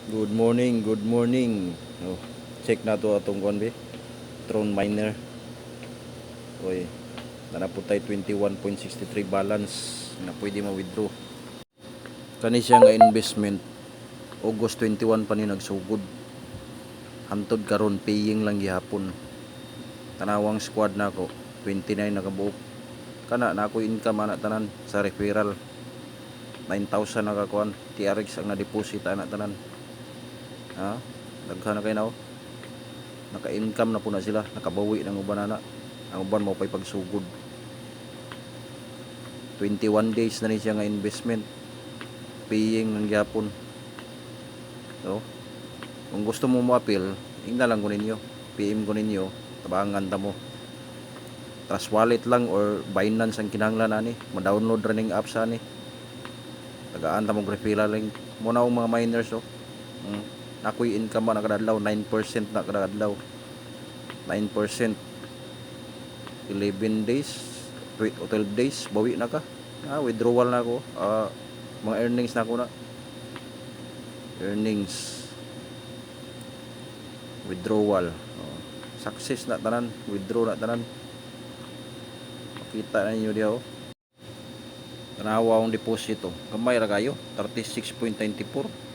Good morning, good morning. Oh, check na to atong kuan be. Tron miner. Oy, nanaputay 21.63 balance na pwede ma-withdraw. Kani siya nga investment. August 21 pa ni nagsugod. Hantod karon paying lang gihapon. Tanawang squad nako 29 nakabuok. Kana na ako income ana tanan sa referral. 9,000 nakakuan. TRX ang na-deposit ana tanan. Ha? Daghan na kay now. Naka-income na po na sila, nakabawi ng uban na. Ang uban mo pa'y pagsugod. 21 days na ni siya nga investment. Paying ng gyapon. So, kung gusto mo mo-appeal, ingna lang ko ninyo. PM ko ninyo, tabangan ta mo. Trust wallet lang or Binance ang kinahanglan ani. Ma-download running apps ani. Tagaan ta mo referral link. Muna ang mga miners oh. Nakoy income ba nakadadlaw 9% na kadadlaw. 9%. 11 days, 12 days, bawi na ka. Withdrawal na ako. Mga earnings na ako na. Earnings. Withdrawal. Success na tanan. Withdraw na tanan. Makita na ninyo diya Tanawa ang deposito. Kamay ra kayo. 36.94.